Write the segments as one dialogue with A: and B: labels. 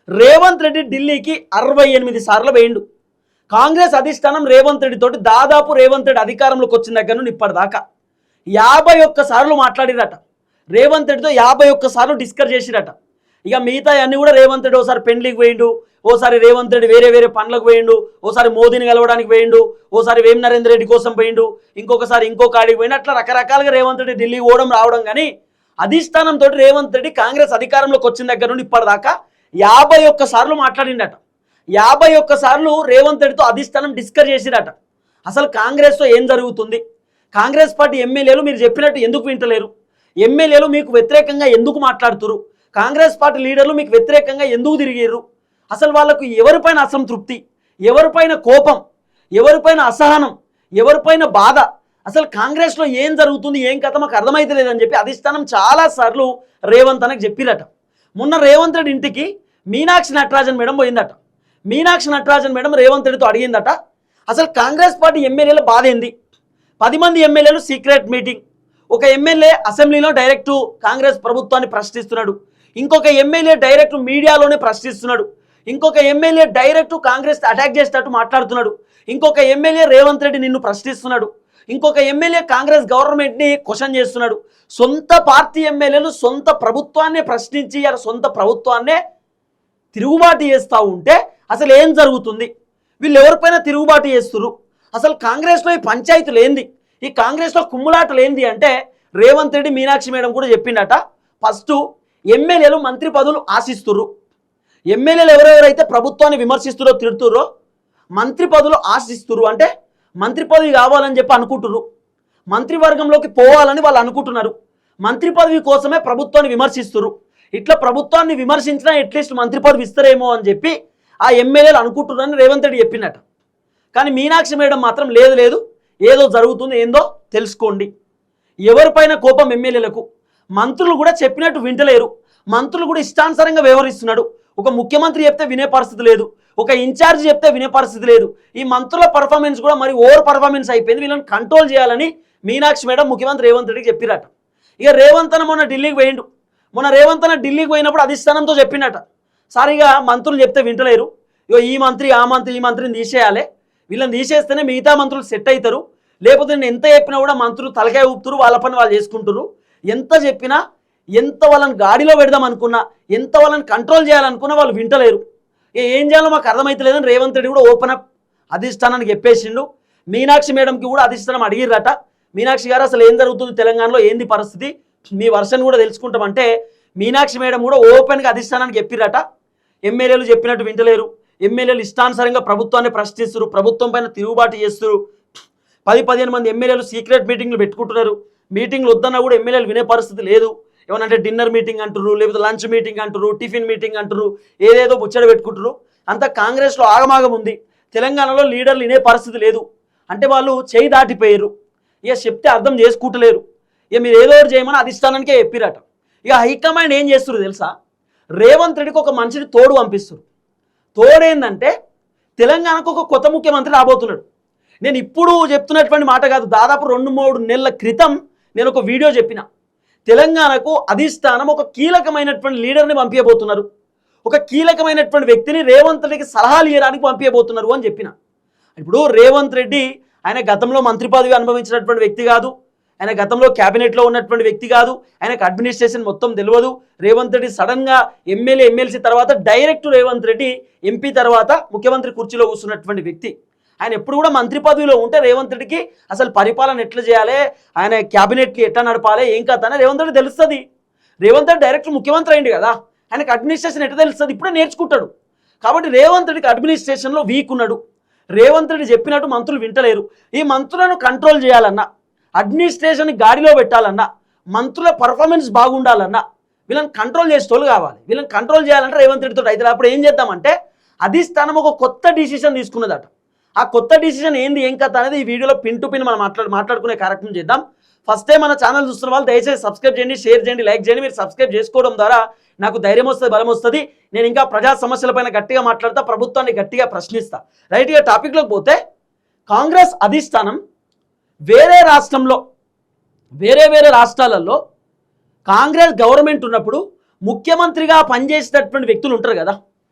A: రేవంత్ రెడ్డి ఢిల్లీకి 68 సార్లు వేయండు. కాంగ్రెస్ అధిష్టానం రేవంత్ రెడ్డి తోటి దాదాపు రేవంత్ రెడ్డి అధికారంలోకి వచ్చిన దగ్గర నుండి ఇప్పటిదాకా 51 సార్లు మాట్లాడిరట. రేవంత్ రెడ్డితో 51 సార్లు డిస్కస్ చేసిరట. ఇక మిగతా అన్ని కూడా రేవంత్ రెడ్డి ఓసారి పెండ్లికి పోయిండు, ఓసారి రేవంత్ రెడ్డి వేరే వేరే పనులకు పోయిండు, ఓసారి మోదీని కలవడానికి పోయిండు, ఓసారి వేం నరేంద్ర రెడ్డి కోసం పోయిండు, ఇంకొకసారి ఇంకొక ఆడికి పోయిండు. అట్లా రకరకాలుగా రేవంత్ రెడ్డి ఢిల్లీ పోవడం రావడం. కానీ అధిష్టానంతో రేవంత్ రెడ్డి కాంగ్రెస్ అధికారంలోకి వచ్చిన దగ్గర నుండి ఇప్పటిదాకా 51 సార్లు మాట్లాడిండట. 51 సార్లు రేవంత్ రెడ్డితో అధిష్టానం డిస్కస్ చేసిరట. అసలు కాంగ్రెస్లో ఏం జరుగుతుంది, కాంగ్రెస్ పార్టీ ఎమ్మెల్యేలు మీరు చెప్పినట్టు ఎందుకు వింటలేరు, ఎమ్మెల్యేలు మీకు వ్యతిరేకంగా ఎందుకు మాట్లాడుతురు, కాంగ్రెస్ పార్టీ లీడర్లు మీకు వ్యతిరేకంగా ఎందుకు తిరిగిర్రు, అసలు వాళ్ళకు ఎవరిపైన అసంతృప్తి, ఎవరిపైన కోపం, ఎవరిపైన అసహనం, ఎవరిపైన బాధ, అసలు కాంగ్రెస్లో ఏం జరుగుతుంది, ఏం కథ మాకు అర్థమైతే లేదని చెప్పి అధిష్టానం చాలాసార్లు రేవంత్ అన్నకు చెప్పిరట. మొన్న రేవంత్ రెడ్డి ఇంటికి మీనాక్షి నటరాజన్ మేడం పోయిందట. మీనాక్షి నటరాజన్ మేడం రేవంత్ రెడ్డితో అడిగిందట, అసలు కాంగ్రెస్ పార్టీ ఎమ్మెల్యేల బాధ ఏంది, 10 మంది ఎమ్మెల్యేలు సీక్రెట్ మీటింగ్, ఒక ఎమ్మెల్యే అసెంబ్లీలో డైరెక్ట్ కాంగ్రెస్ ప్రభుత్వాన్ని ప్రశ్నిస్తున్నాడు, ఇంకొక ఎమ్మెల్యే డైరెక్ట్ మీడియాలోనే ప్రశ్నిస్తున్నాడు, ఇంకొక ఎమ్మెల్యే డైరెక్ట్ కాంగ్రెస్ అటాక్ చేసేటట్టు మాట్లాడుతున్నాడు, ఇంకొక ఎమ్మెల్యే రేవంత్ రెడ్డి నిన్ను ప్రశ్నిస్తున్నాడు, ఇంకొక ఎమ్మెల్యే కాంగ్రెస్ గవర్నమెంట్ని క్వశ్చన్ చేస్తున్నాడు. సొంత పార్టీ ఎమ్మెల్యేలు సొంత ప్రభుత్వాన్నే ప్రశ్నించి సొంత ప్రభుత్వాన్నే తిరుగుబాటు చేస్తూ ఉంటే అసలు ఏం జరుగుతుంది, వీళ్ళు ఎవరిపైన తిరుగుబాటు చేస్తున్నారు, అసలు కాంగ్రెస్లో ఈ పంచాయతీలు ఏంది, ఈ కాంగ్రెస్లో కుమ్ములాటలు ఏంది అంటే రేవంత్ రెడ్డి మీనాక్షి మేడం కూడా చెప్పిండట. ఫస్ట్ ఎమ్మెల్యేలు మంత్రి పదవులు ఆశిస్తుర్రు, ఎమ్మెల్యేలు ఎవరెవరైతే ప్రభుత్వాన్ని విమర్శిస్తురో తిడుతుర్రో మంత్రి పదవులు ఆశిస్తుర్రు, అంటే మంత్రి పదవి కావాలని చెప్పి అనుకుంటున్నారు, మంత్రివర్గంలోకి పోవాలని వాళ్ళు అనుకుంటున్నారు, మంత్రి పదవి కోసమే ప్రభుత్వాన్ని విమర్శిస్తున్నారు. ఇట్లా ప్రభుత్వాన్ని విమర్శించినా అట్లీస్ట్ మంత్రి పదవి ఇస్తారేమో అని చెప్పి ఆ ఎమ్మెల్యేలు అనుకుంటున్నారని రేవంత్ రెడ్డి చెప్పినట్ట. కానీ మీనాక్షి మేడం మాత్రం లేదు లేదు ఏదో జరుగుతుంది, ఏందో తెలుసుకోండి, ఎవరిపైన కోపం ఎమ్మెల్యేలకు, మంత్రులు కూడా చెప్పినట్టు వింటలేరు, మంత్రులు కూడా ఇష్టానుసారంగా వ్యవహరిస్తున్నాడు, ఒక ముఖ్యమంత్రి చెప్తే వినే పరిస్థితి లేదు, ఒక ఇన్ఛార్జ్ చెప్తే వినే పరిస్థితి లేదు, ఈ మంత్రుల పర్ఫార్మెన్స్ కూడా మరి ఓవర్ పర్ఫార్మెన్స్ అయిపోయింది, వీళ్ళని కంట్రోల్ చేయాలని మీనాక్షి మేడం ముఖ్యమంత్రి రేవంత్ రెడ్డికి చెప్పిరట. ఇక రేవంత్ అన్న మొన్న ఢిల్లీకి పోయిండు, మొన్న రేవంత్ అన్న ఢిల్లీకి పోయినప్పుడు అధిష్టానంతో చెప్పినట, సారిగా మంత్రులు చెప్తే వింటలేరు, ఇగో ఈ మంత్రి ఆ మంత్రి ఈ మంత్రిని తీసేయాలి, వీళ్ళని తీసేస్తేనే మిగతా మంత్రులు సెట్ అవుతారు, లేకపోతే నేను ఎంత చెప్పినా కూడా మంత్రులు తలకాయ ఊపుతురు, వాళ్ళ పని వాళ్ళు చేసుకుంటారు, ఎంత చెప్పినా ఎంత వాళ్ళని గాడిలో పెడదాం అనుకున్నా, ఎంత వాళ్ళని కంట్రోల్ చేయాలనుకున్నా వాళ్ళు వింటలేరు, ఏం చేయాలో మాకు అర్థమవుతలేదని రేవంత్ రెడ్డి కూడా ఓపెన్ అప్ అధిష్టానానికి చెప్పేసిండు. మీనాక్షి మేడంకి కూడా అధిష్టానం అడిగిరట, మీనాక్షి గారు అసలు ఏం జరుగుతుంది తెలంగాణలో, ఏంది పరిస్థితి, మీ వర్షన్ కూడా తెలుసుకుంటామంటే మీనాక్షి మేడం కూడా ఓపెన్గా అధిష్టానానికి చెప్పిరట. ఎమ్మెల్యేలు చెప్పినట్టు వింటలేరు, ఎమ్మెల్యేలు ఇష్టానుసారంగా ప్రభుత్వాన్ని ప్రశ్నిస్తారు, ప్రభుత్వం పైన తిరుగుబాటు చేస్తారు, 10-15 మంది ఎమ్మెల్యేలు సీక్రెట్ మీటింగ్లు పెట్టుకుంటున్నారు, మీటింగ్లు వద్దన్నా కూడా ఎమ్మెల్యేలు వినే పరిస్థితి లేదు, ఏమనంటే డిన్నర్ మీటింగ్ అంటారు, లేకపోతే లంచ్ మీటింగ్ అంటారు, టిఫిన్ మీటింగ్ అంటారు, ఏదేదో ముచ్చట పెట్టుకుంటారు, అంతా కాంగ్రెస్లో ఆగమాగం ఉంది, తెలంగాణలో లీడర్లు వినే పరిస్థితి లేదు, అంటే వాళ్ళు చేయి దాటిపోయారు, ఇక చెప్తే అర్థం చేసుకుంటలేరు, ఇక మీరు ఏదో ఒకటి చేయమని అధిష్టానానికే చెప్పిరట. ఇక హైకమాండ్ ఏం చేస్తారు తెలుసా, రేవంత్ రెడ్డికి ఒక మనిషిని తోడు పంపిస్తారు, తోడేందంటే తెలంగాణకు ఒక కొత్త ముఖ్యమంత్రి రాబోతున్నాడు. నేను ఇప్పుడు చెప్తున్నటువంటి మాట కాదు, దాదాపు 2-3 నెలల క్రితం నేను ఒక వీడియో చెప్పిన, తెలంగాణకు అధిష్టానం ఒక కీలకమైనటువంటి లీడర్ని పంపించబోతున్నారు, ఒక కీలకమైనటువంటి వ్యక్తిని రేవంత్ రెడ్డికి సలహాలు ఇవ్వడానికి పంపించబోతున్నారు అని చెప్పిన. ఇప్పుడు రేవంత్ రెడ్డి ఆయన గతంలో మంత్రి పదవి అనుభవించినటువంటి వ్యక్తి కాదు, ఆయన గతంలో క్యాబినెట్లో ఉన్నటువంటి వ్యక్తి కాదు, ఆయనకు అడ్మినిస్ట్రేషన్ మొత్తం తెలియదు. రేవంత్ రెడ్డి సడన్గా ఎమ్మెల్యే ఎమ్మెల్సీ తర్వాత డైరెక్ట్ రేవంత్ రెడ్డి ఎంపీ తర్వాత ముఖ్యమంత్రి కుర్చీలో కూర్చున్నటువంటి వ్యక్తి. ఆయన ఎప్పుడు కూడా మంత్రి పదవిలో ఉంటే రేవంత్ రెడ్డికి అసలు పరిపాలన ఎట్లా చేయాలి, ఆయన క్యాబినెట్కి ఎట్లా నడపాలి, ఏం కథ అని రేవంత్ రెడ్డి తెలుస్తుంది. రేవంత్ రెడ్డి డైరెక్ట్ ముఖ్యమంత్రి అయింది కదా, ఆయనకు అడ్మినిస్ట్రేషన్ ఎట్లా తెలుస్తుంది, ఇప్పుడే నేర్చుకుంటాడు. కాబట్టి రేవంత్ రెడ్డికి అడ్మినిస్ట్రేషన్లో వీక్ ఉన్నాడు, రేవంత్ రెడ్డి చెప్పినట్టు మంత్రులు వింటలేరు. ఈ మంత్రులను కంట్రోల్ చేయాలన్నా, అడ్మినిస్ట్రేషన్ గాడిలో పెట్టాలన్నా, మంత్రుల పర్ఫార్మెన్స్ బాగుండాలన్నా వీళ్ళని కంట్రోల్ చేసేటోళ్ళు కావాలి. వీళ్ళని కంట్రోల్ చేయాలంటే రేవంత్ రెడ్డితో అయితే అప్పుడు ఏం చేద్దామంటే అధిష్టానం ఒక కొత్త డిసిషన్ తీసుకున్నదట. ఆ కొత్త డిసిషన్ ఏంది ఏం కథ అనేది ఈ వీడియోలో పిన్ టు పిన్ మనం మాట్లాడుకునే కార్యక్రమం చేద్దాం. ఫస్ట్ టైం మన ఛానల్ చూస్తున్న వాళ్ళు దయచేసి సబ్స్క్రైబ్ చేయండి, షేర్ చేయండి, లైక్ చేయండి. మీరు సబ్స్క్రైబ్ చేసుకోవడం ద్వారా నాకు ధైర్యం వస్తుంది, బలం వస్తుంది. నేను ఇంకా ప్రజా సమస్యలపైన గట్టిగా మాట్లాడతా, ప్రభుత్వాన్ని గట్టిగా ప్రశ్నిస్తా. రైట్గా టాపిక్లోకి పోతే, కాంగ్రెస్ అధిష్టానం వేరే రాష్ట్రంలో వేరే రాష్ట్రాలలో కాంగ్రెస్ గవర్నమెంట్ ఉన్నప్పుడు ముఖ్యమంత్రిగా పనిచేసేటటువంటి వ్యక్తులు ఉంటారు కదా,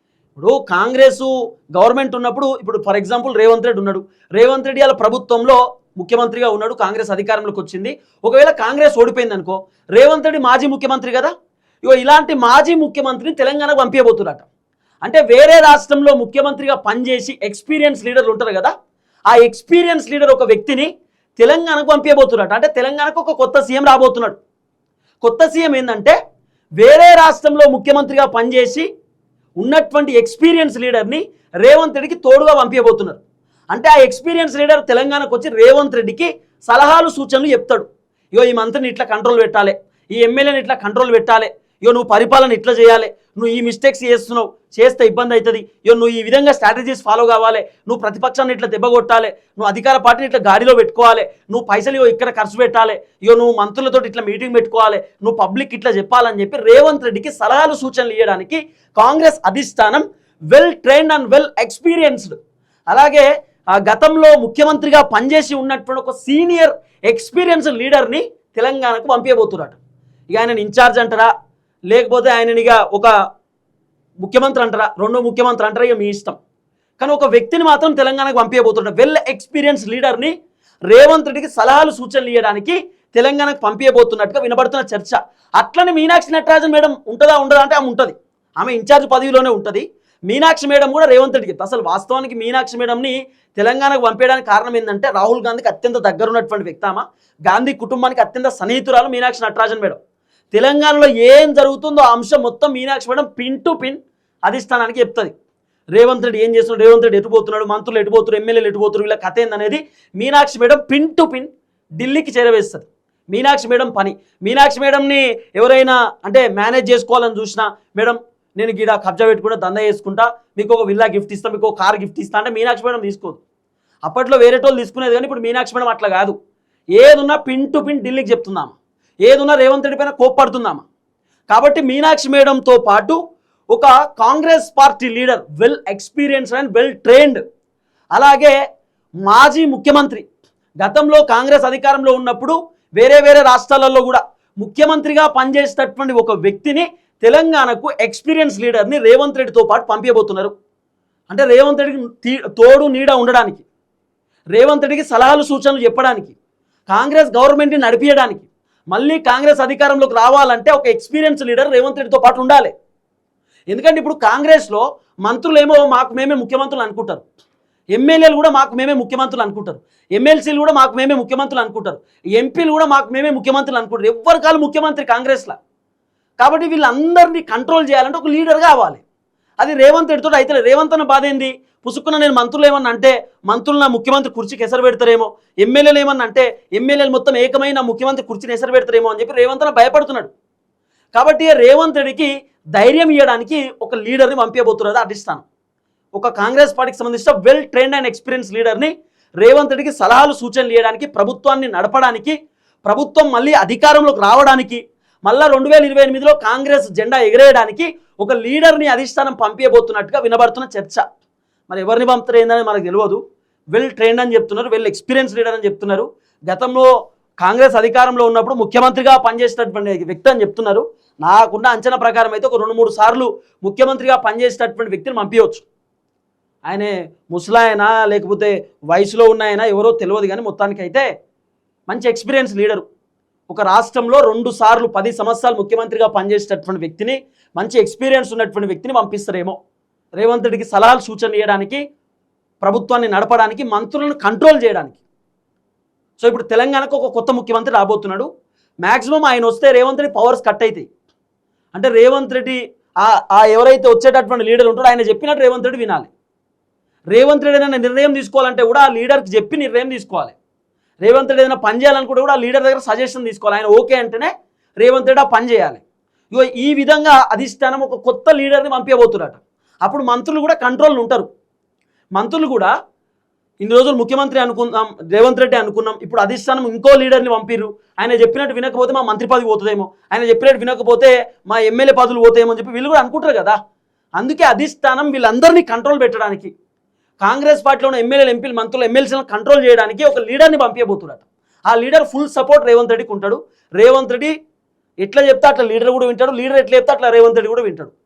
A: ఇప్పుడు కాంగ్రెస్ గవర్నమెంట్ ఉన్నప్పుడు ఇప్పుడు ఫర్ ఎగ్జాంపుల్ రేవంత్ రెడ్డి ఉన్నాడు. రేవంత్ రెడ్డి అలా ప్రభుత్వంలో ముఖ్యమంత్రిగా ఉన్నాడు, కాంగ్రెస్ అధికారంలోకి వచ్చింది. ఒకవేళ కాంగ్రెస్ ఓడిపోయింది అనుకో, రేవంత్ రెడ్డి మాజీ ముఖ్యమంత్రి కదా, ఇగో ఇలాంటి మాజీ ముఖ్యమంత్రిని తెలంగాణకు పంపించబోతున్నట. అంటే వేరే రాష్ట్రంలో ముఖ్యమంత్రిగా పనిచేసి ఎక్స్పీరియన్స్ లీడర్లు ఉంటారు కదా, ఆ ఎక్స్పీరియన్స్ లీడర్ ఒక వ్యక్తిని తెలంగాణకు పంపించబోతున్నట. అంటే తెలంగాణకు ఒక కొత్త సీఎం రాబోతున్నాడు. కొత్త సీఎం ఏంటంటే వేరే రాష్ట్రంలో ముఖ్యమంత్రిగా పనిచేసి ఉన్నటువంటి ఎక్స్పీరియన్స్ లీడర్ని రేవంత్ రెడ్డికి తోడుగా పంపించబోతున్నారు. అంటే ఆ ఎక్స్పీరియన్స్ లీడర్ తెలంగాణకు వచ్చి రేవంత్ రెడ్డికి సలహాలు సూచనలు చెప్తాడు. ఇగో ఈ మంత్రిని ఇట్లా కంట్రోల్ పెట్టాలి, ఈ ఎమ్మెల్యేని ఇట్లా కంట్రోల్ పెట్టాలి, ఇగో నువ్వు పరిపాలన ఇట్లా చేయాలి, నువ్వు ఈ మిస్టేక్స్ చేస్తున్నావు, చేస్తే ఇబ్బంది అవుతుంది, ఇగో నువ్వు ఈ విధంగా స్ట్రాటజీస్ ఫాలో కావాలి, నువ్వు ప్రతిపక్షాన్ని ఇట్లా దెబ్బగొట్టాలి, నువ్వు అధికార పార్టీని ఇట్లా గాడిలో పెట్టుకోవాలి, నువ్వు పైసలు ఇక్కడ ఖర్చు పెట్టాలి, ఇగో నువ్వు మంత్రులతో ఇట్లా మీటింగ్ పెట్టుకోవాలి, నువ్వు పబ్లిక్ ఇట్లా చెప్పాలని చెప్పి రేవంత్ రెడ్డికి సలహాలు సూచనలు ఇవ్వడానికి కాంగ్రెస్ అధిష్టానం well trained and well experienced, అలాగే ఆ గతంలో ముఖ్యమంత్రిగా పనిచేసి ఉన్నటువంటి ఒక సీనియర్ ఎక్స్పీరియన్స్ లీడర్ని తెలంగాణకు పంపించబోతున్నారు. ఇక ఆయనని ఇన్ఛార్జ్ అంటారా, లేకపోతే ఆయననిగా ఒక ముఖ్యమంత్రి అంటారా, రెండో ముఖ్యమంత్రి అంటారా, ఇక మీ ఇష్టం. కానీ ఒక వ్యక్తిని మాత్రం తెలంగాణకు పంపించబోతున్నారు. వెల్ ఎక్స్పీరియన్స్ లీడర్ని రేవంత్ రెడ్డికి సలహాలు సూచనలు ఇవ్వడానికి తెలంగాణకు పంపించబోతున్నట్టుగా వినబడుతున్న చర్చ. అట్లనే మీనాక్షి నటరాజన్ మేడం ఉంటుందా ఉండదా అంటే ఆమె ఉంటుంది, ఆమె ఇన్ఛార్జ్ పదవిలోనే ఉంటుంది. మీనాక్షి మేడం కూడా రేవంత్ రెడ్డికి అసలు వాస్తవానికి మీనాక్షి మేడంని తెలంగాణకు పంపించడానికి కారణం ఏంటంటే రాహుల్ గాంధీకి అత్యంత దగ్గరున్నటువంటి వ్యక్తి, ఆమె గాంధీ కుటుంబానికి అత్యంత సన్నిహితురాలు మీనాక్షి నటరాజన్ మేడం. తెలంగాణలో ఏం జరుగుతుందో ఆ అంశం మొత్తం Meenakshi madam pin to pin అధిష్టానానికి చెప్తుంది. రేవంత్ రెడ్డి ఏం చేస్తున్నాడు, రేవంత్ రెడ్డి ఎటుపోతున్నాడు, మంత్రులు ఎటుపోతున్నారు, ఎమ్మెల్యేలు ఎటుపోతున్నారు, వీళ్ళ కథ ఏందనేది Meenakshi madam pin to pin ఢిల్లీకి చేరవేస్తుంది. మీనాక్షి మేడం పని. మీనాక్షి మేడంని ఎవరైనా అంటే మేనేజ్ చేసుకోవాలని చూసినా, మేడం నేను గీడ కబ్జా పెట్టుకుంటా దందా చేసుకుంటా, మీకు ఒక విల్లా గిఫ్ట్ ఇస్తా, మీకు ఒక కార్ గిఫ్ట్ ఇస్తా అంటే మీనాక్షి మేడం తీసుకోదు. అప్పట్లో వేరే టోళ్ళు తీసుకునేది, కానీ ఇప్పుడు మీనాక్షి మేడం అట్లా కాదు. ఏదున్నా పిన్ టు పిన్ ఢిల్లీకి చెప్తున్నామా, ఏదున్నా రేవంత్ రెడ్డి పైన కోప్పడుతున్నామా. కాబట్టి మీనాక్షి మేడంతో పాటు ఒక Congress party leader well experience and well trained, అలాగే మాజీ ముఖ్యమంత్రి, గతంలో కాంగ్రెస్ అధికారంలో ఉన్నప్పుడు వేరే వేరే రాష్ట్రాలలో కూడా ముఖ్యమంత్రిగా పనిచేసేటటువంటి ఒక వ్యక్తిని తెలంగాణకు ఎక్స్పీరియన్స్ లీడర్ని రేవంత్ రెడ్డితో పాటు పంపించబోతున్నారు. అంటే రేవంత్ రెడ్డికి తోడు నీడ ఉండడానికి, రేవంత్ రెడ్డికి సలహాలు సూచనలు చెప్పడానికి, కాంగ్రెస్ గవర్నమెంట్ని నడిపించడానికి, మళ్ళీ కాంగ్రెస్ అధికారంలోకి రావాలంటే ఒక ఎక్స్పీరియన్స్ లీడర్ రేవంత్ రెడ్డితో పాటు ఉండాలి. ఎందుకంటే ఇప్పుడు కాంగ్రెస్లో మంత్రులు ఏమో మాకు మేమే ముఖ్యమంత్రులు అనుకుంటారు, ఎమ్మెల్యేలు కూడా మాకు మేమే ముఖ్యమంత్రులు అనుకుంటారు, ఎమ్మెల్సీలు కూడా మాకు మేమే ముఖ్యమంత్రులు అనుకుంటారు, ఎంపీలు కూడా మాకు మేమే ముఖ్యమంత్రులు అనుకుంటారు. ఎవరి కాలు ముఖ్యమంత్రి కాంగ్రెస్లో. కాబట్టి వీళ్ళందరినీ కంట్రోల్ చేయాలంటే ఒక లీడర్ కావాలి. అది రేవంత్ రెడ్డితో అయితే రేవంత్ అన్న బాధ ఏంది, పుసుక్కున్న నేను మంత్రులు ఏమన్నా అంటే మంత్రులు నా ముఖ్యమంత్రి కుర్చీకి ఎసరు పెడతారేమో, ఎమ్మెల్యేలు ఏమన్నా అంటే ఎమ్మెల్యేలు మొత్తం ఏకమైన ముఖ్యమంత్రి కుర్చీని ఎసరు పెడతారేమో అని చెప్పి రేవంత్ అన్న భయపడుతున్నాడు. కాబట్టి రేవంత్ రెడ్డికి ధైర్యం ఇవ్వడానికి ఒక లీడర్ని పంపించబోతున్నది అధిష్టానం. ఒక కాంగ్రెస్ పార్టీకి సంబంధించిన వెల్ ట్రైన్డ్ అండ్ ఎక్స్పీరియన్స్ లీడర్ని రేవంత్ రెడ్డికి సలహాలు సూచనలు ఇవ్వడానికి, ప్రభుత్వాన్ని నడపడానికి, ప్రభుత్వం మళ్ళీ అధికారంలోకి రావడానికి, మళ్ళీ 2028లో కాంగ్రెస్ జెండా ఎగరేయడానికి ఒక లీడర్ని అధిష్టానం పంపించబోతున్నట్టుగా వినబడుతున్న చర్చ. మరి ఎవరిని పంపుతారు ఏందని మనకు తెలియదు. వెల్ ట్రైన్డ్ అని చెప్తున్నారు, వెల్ ఎక్స్పీరియన్స్ లీడర్ అని చెప్తున్నారు. గతంలో కాంగ్రెస్ అధికారంలో ఉన్నప్పుడు ముఖ్యమంత్రిగా పనిచేసేటటువంటి వ్యక్తి అని చెప్తున్నారు. నాకున్న అంచనా ప్రకారం అయితే ఒక 2-3 సార్లు ముఖ్యమంత్రిగా పనిచేసేటటువంటి వ్యక్తిని పంపించవచ్చు. ఆయనే ముసలాయనా లేకపోతే వయసులో ఉన్నాయనా ఎవరో తెలియదు, కానీ మొత్తానికైతే మంచి ఎక్స్పీరియన్స్ లీడరు. ఒక రాష్ట్రంలో 2 సార్లు 10 సంవత్సరాలు ముఖ్యమంత్రిగా పనిచేసేటటువంటి వ్యక్తిని, మంచి ఎక్స్పీరియన్స్ ఉన్నటువంటి వ్యక్తిని పంపిస్తారేమో రేవంత్ రెడ్డికి సలహాలు సూచనలు ఇవ్వడానికి, ప్రభుత్వాన్ని నడపడానికి, మంత్రులను కంట్రోల్ చేయడానికి. సో ఇప్పుడు తెలంగాణకు ఒక కొత్త ముఖ్యమంత్రి రాబోతున్నాడు. మ్యాక్సిమం ఆయన వస్తే రేవంత్ రెడ్డి పవర్స్ కట్ అవుతాయి. అంటే రేవంత్ రెడ్డి ఎవరైతే వచ్చేటటువంటి లీడర్ ఉంటాడో ఆయన చెప్పినట్టు రేవంత్ రెడ్డి వినాలి. రేవంత్ రెడ్డి ఏదైనా నిర్ణయం తీసుకోవాలంటే కూడా ఆ లీడర్కి చెప్పి నిర్ణయం తీసుకోవాలి. రేవంత్ రెడ్డి ఏదైనా పని చేయాలనుకుంటే కూడా ఆ లీడర్ దగ్గర సజెషన్ తీసుకోవాలి. ఆయన ఓకే అంటేనే రేవంత్ రెడ్డి ఆ పని చేయాలి. ఇగో ఈ విధంగా అధిష్టానం ఒక కొత్త లీడర్ని పంపించబోతున్నట. అప్పుడు మంత్రులు కూడా కంట్రోల్ ఉంటారు. మంత్రులు కూడా ఇన్ని రోజులు ముఖ్యమంత్రి అనుకుందాం, రేవంత్ రెడ్డి అనుకున్నాం, ఇప్పుడు అధిష్టానం ఇంకో లీడర్ని పంపిర్రు, ఆయన చెప్పినట్టు వినకపోతే మా మంత్రి పదవి పోతుందేమో, ఆయన చెప్పినట్టు వినకపోతే మా ఎమ్మెల్యే పదవులు పోతాయేమో అని చెప్పి వీళ్ళు కూడా అనుకుంటారు కదా. అందుకే అధిష్టానం వీళ్ళందరినీ కంట్రోల్ పెట్టడానికి, కాంగ్రెస్ పార్టీలో ఉన్న ఎమ్మెల్యేలు, ఎంపీలు, మంత్రులు, ఎమ్మెల్సీలను కంట్రోల్ చేయడానికి ఒక లీడర్ని పంపించబోతున్నట. ఆ లీడర్ ఫుల్ సపోర్ట్ రేవంత్ రెడ్డికి ఉంటాడు. రేవంత్ రెడ్డి ఎట్లా చెప్తే అట్లా లీడర్ కూడా వింటాడు, లీడర్ ఎట్లా చెప్తే అట్లా రేవంత్ రెడ్డి కూడా వింటాడు.